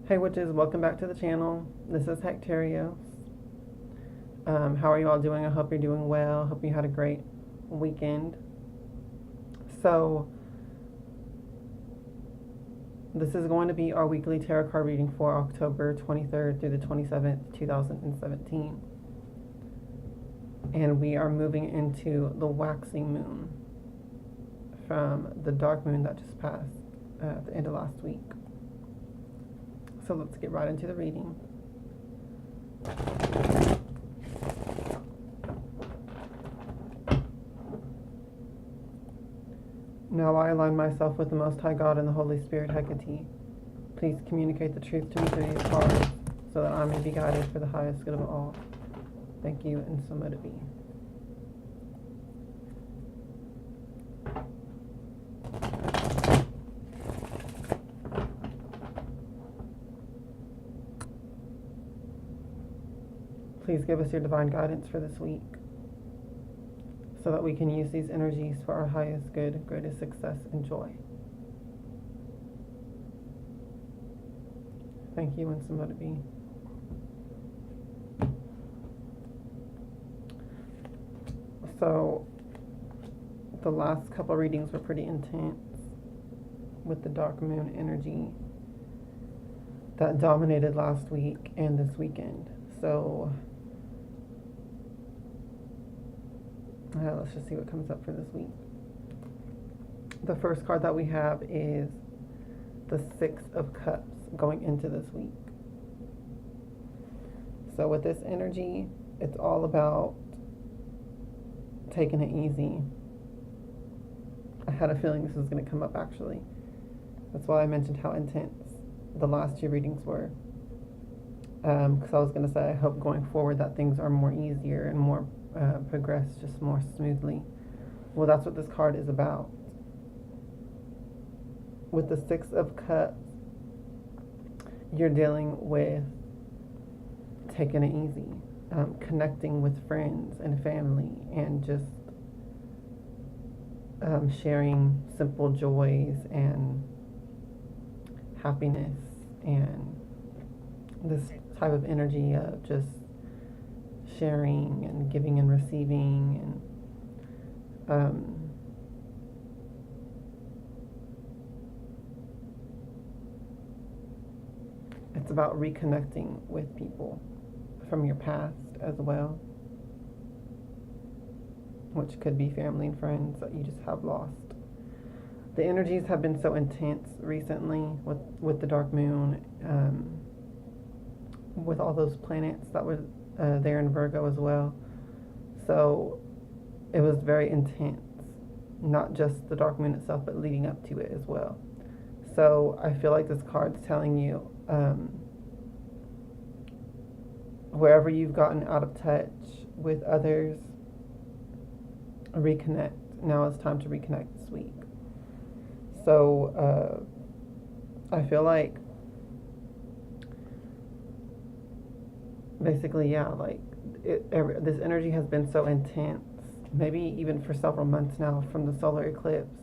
Hey witches, welcome back to the channel. This is Hekterios. How are you all doing? I hope you're doing well. Hope you had a great weekend. So, this is going to be our weekly tarot card reading for October 23rd through the 27th, 2017. And we are moving into the waxing moon from the dark moon that just passed at the end of last week. So let's get right into the reading. Now I align myself with the Most High God and the Holy Spirit, Hecate. Please communicate the truth to me through these cards so that I may be guided for the highest good of all. Thank you, and so let it be. Please give us your divine guidance for this week so that we can use these energies for our highest good, greatest success, and joy. Thank you, and so let it be. So, the last couple readings were pretty intense with the dark moon energy that dominated last week and this weekend. So, let's just see what comes up for this week. The first card that we have is the Six of Cups going into this week. So with this energy, it's all about taking it easy. I had a feeling this was going to come up actually. That's why I mentioned how intense the last two readings were. Because I was going to say I hope going forward that things are more easier and more progress just more smoothly. Well, that's what this card is about. With the Six of Cups, you're dealing with taking it easy, connecting with friends and family, and just sharing simple joys and happiness, and this type of energy of just sharing and giving and receiving, and it's about reconnecting with people from your past as well, which could be family and friends that you just have lost. The energies have been so intense recently with the dark moon, with all those planets that were there in Virgo as well. So it was very intense, not just the dark moon itself, but leading up to it as well. So I feel like this card's telling you, wherever you've gotten out of touch with others, reconnect. Now it's time to reconnect this week. So I feel like basically, yeah, like this energy has been so intense, maybe even for several months now from the solar eclipse.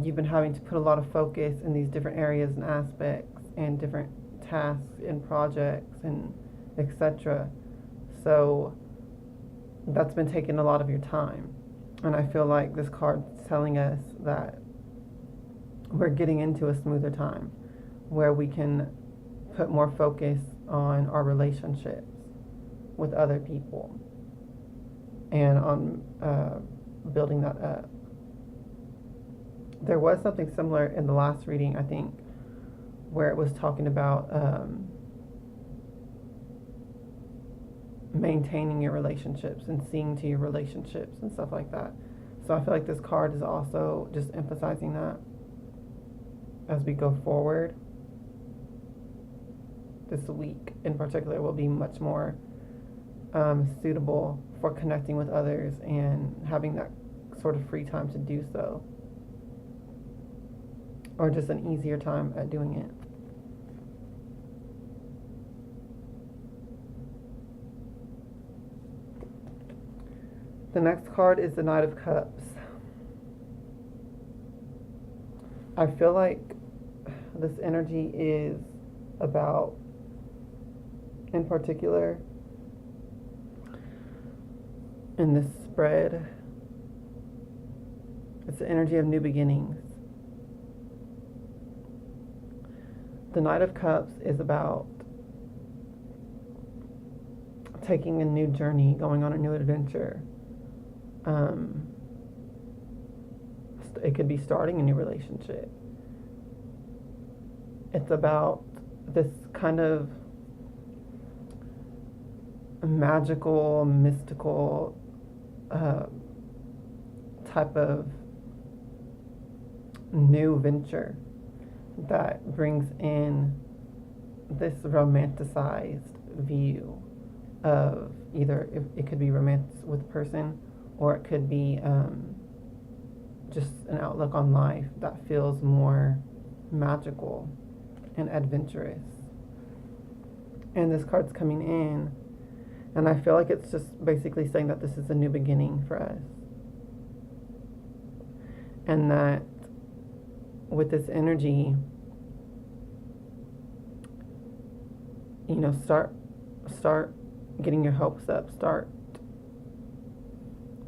You've been having to put a lot of focus in these different areas and aspects and different tasks and projects and etc. So that's been taking a lot of your time. And I feel like this card's telling us that we're getting into a smoother time where we can put more focus on our relationships with other people and on building that up. There was something similar in the last reading, I think, where it was talking about maintaining your relationships and seeing to your relationships and stuff like that. So I feel like this card is also just emphasizing that as we go forward. This week in particular will be much more suitable for connecting with others and having that sort of free time to do so, or just an easier time at doing it. The next card is the Knight of Cups. I feel like this energy is about, in particular, in this spread, it's the energy of new beginnings. The Knight of Cups is about taking a new journey, going on a new adventure. It could be starting a new relationship. It's about this kind of magical, mystical type of new venture that brings in this romanticized view of either, it could be romance with a person, or it could be just an outlook on life that feels more magical and adventurous. And this card's coming in, and I feel like it's just basically saying that this is a new beginning for us. And that with this energy, you know, start getting your hopes up, start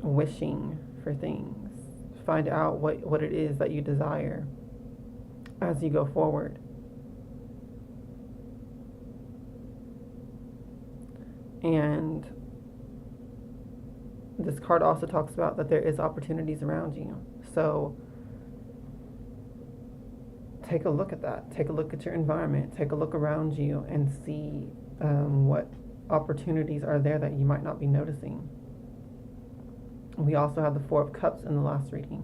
wishing for things, find out what it is that you desire as you go forward. And this card also talks about that there is opportunities around you. So take a look at that. Take a look at your environment. Take a look around you and see what opportunities are there that you might not be noticing. We also have the Four of Cups in the last reading,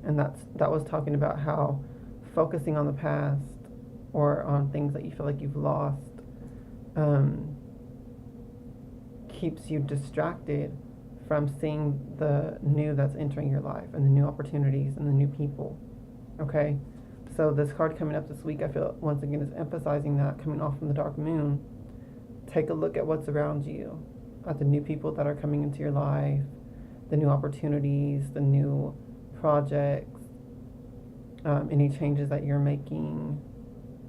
and that was talking about how focusing on the past or on things that you feel like you've lost keeps you distracted from seeing the new that's entering your life and the new opportunities and the new people. Okay? So this card coming up this week, I feel once again is emphasizing that, coming off from the dark moon. Take a look at what's around you, at the new people that are coming into your life, the new opportunities, the new projects, any changes that you're making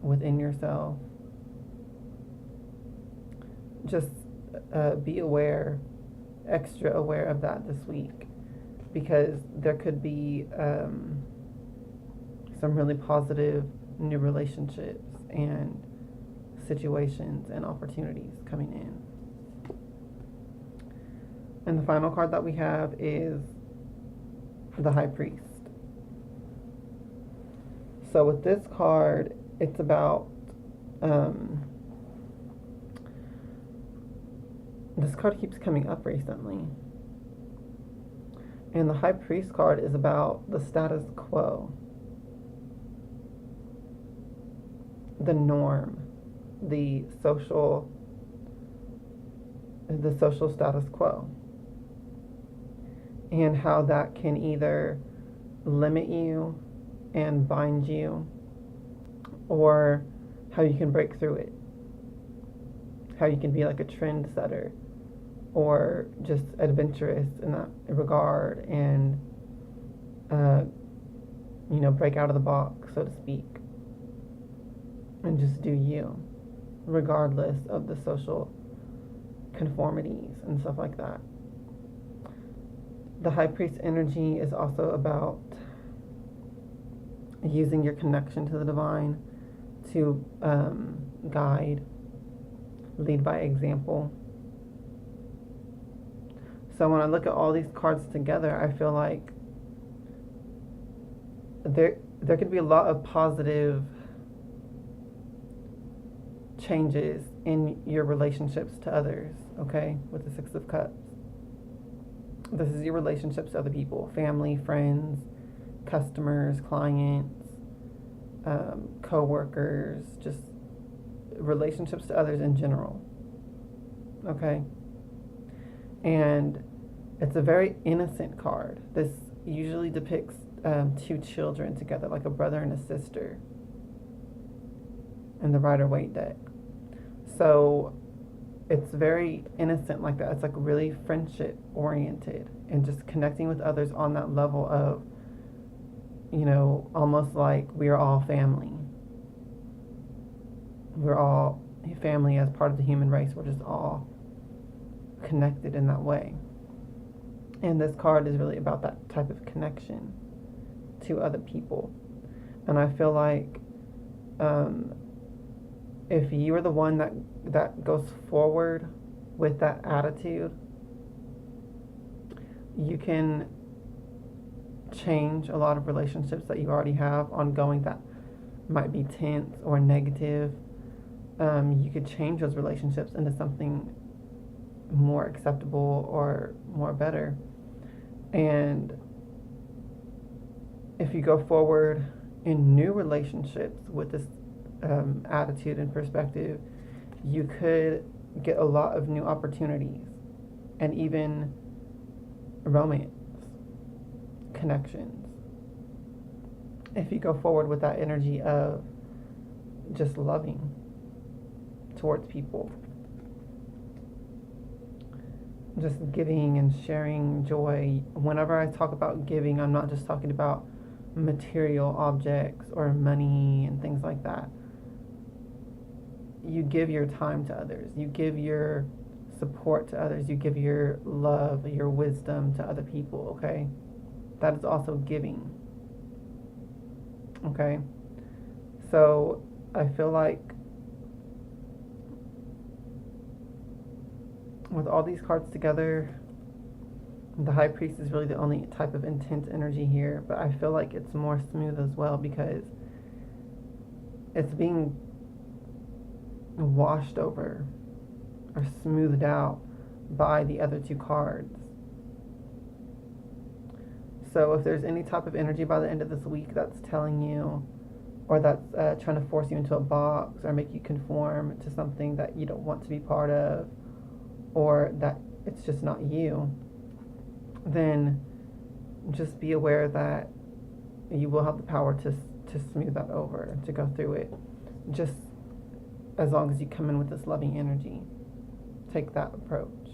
within yourself. Just be aware, extra aware of that this week, because there could be some really positive new relationships and situations and opportunities coming in. And the final card that we have is the High Priest. So with this card, it's about this card keeps coming up recently. And the High Priest card is about the status quo, the norm, the social status quo, and how that can either limit you and bind you, or how you can break through it, how you can be like a trendsetter or just adventurous in that regard, and break out of the box, so to speak, and just do you, regardless of the social conformities and stuff like that. The High Priest energy is also about using your connection to the divine to guide, lead by example. So when I look at all these cards together, I feel like there could be a lot of positive changes in your relationships to others, okay, with the Six of Cups. This is your relationships to other people, family, friends, customers, clients, co-workers, just relationships to others in general, okay? And it's a very innocent card. This usually depicts two children together, like a brother and a sister, in the Rider-Waite deck. So it's very innocent like that. It's like really friendship oriented and just connecting with others on that level of, almost like we are all family. we're all family as part of the human race. We're just all connected in that way. And this card is really about that type of connection to other people. And I feel like if you are the one that goes forward with that attitude, you can change a lot of relationships that you already have ongoing that might be tense or negative. You could change those relationships into something more acceptable or more better. And if you go forward in new relationships with this attitude and perspective, you could get a lot of new opportunities and even romance connections if you go forward with that energy of just loving towards people, just giving and sharing joy. Whenever I talk about giving, I'm not just talking about material objects or money and things like that. You give your time to others, you give your support to others, you give your love, your wisdom to other people, okay? That is also giving, okay? So I feel like with all these cards together, the High Priest is really the only type of intense energy here, but I feel like it's more smooth as well because it's being washed over or smoothed out by the other two cards. So if there's any type of energy by the end of this week that's telling you, or that's trying to force you into a box or make you conform to something that you don't want to be part of, or that it's just not you, then just be aware that you will have the power to smooth that over, to go through it. Just as long as you come in with this loving energy, take that approach.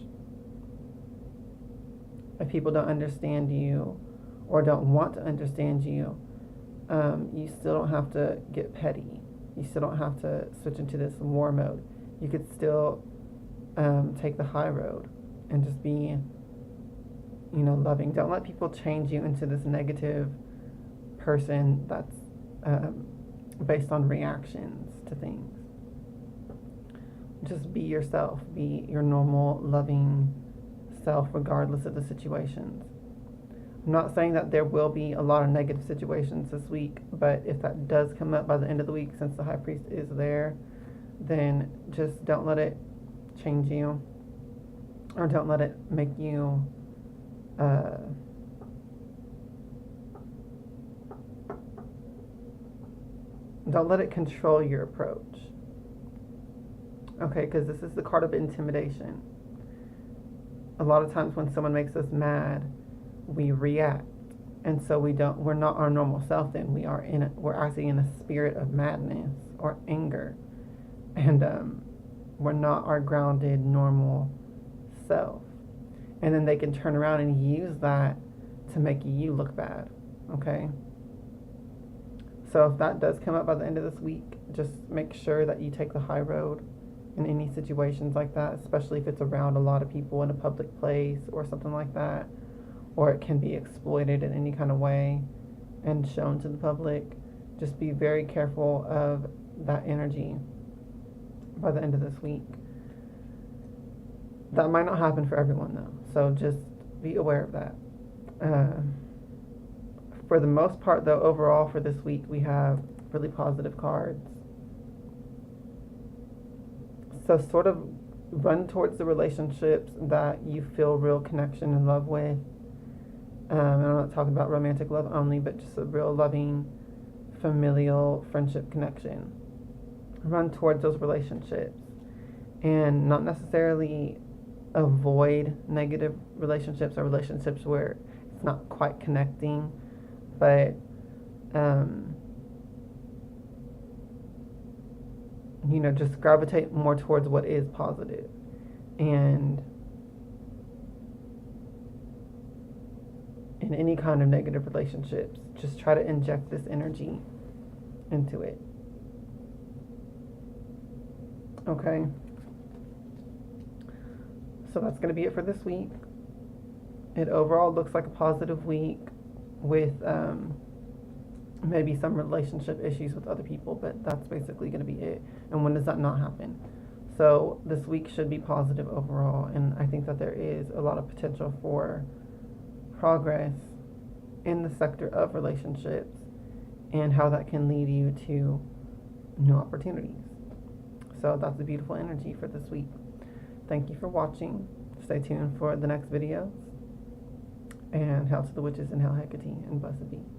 If people don't understand you or don't want to understand you, you still don't have to get petty. You still don't have to switch into this war mode. You could still take the high road and just be, loving. Don't let people change you into this negative person that's based on reactions to things. Just be yourself. Be your normal, loving self regardless of the situations. I'm not saying that there will be a lot of negative situations this week, but if that does come up by the end of the week, since the High Priest is there, then just don't let it change you, or don't let it make you don't let it control your approach. Okay, because this is the card of intimidation. A lot of times when someone makes us mad, we react, and so we're not our normal self. Then we're acting in a spirit of madness or anger, and we're not our grounded normal self. And then they can turn around and use that to make you look bad. Okay. So if that does come up by the end of this week, just make sure that you take the high road in any situations like that, especially if it's around a lot of people in a public place or something like that, or it can be exploited in any kind of way and shown to the public. Just be very careful of that energy by the end of this week. That might not happen for everyone though, so just be aware of that. For the most part though, overall for this week, we have really positive cards. So sort of run towards the relationships that you feel real connection and love with. And I'm not talking about romantic love only, but just a real loving, familial friendship connection. Run towards those relationships and not necessarily avoid negative relationships or relationships where it's not quite connecting, but just gravitate more towards what is positive. And in any kind of negative relationships, just try to inject this energy into it. Okay. So that's going to be it for this week. It overall looks like a positive week with maybe some relationship issues with other people, but that's basically going to be it. And when does that not happen? So this week should be positive overall, and I think that there is a lot of potential for progress in the sector of relationships and how that can lead you to new opportunities. So that's a beautiful energy for this week. Thank you for watching. Stay tuned for the next videos. And Hail to the Witches and Hail Hecate and blessed be.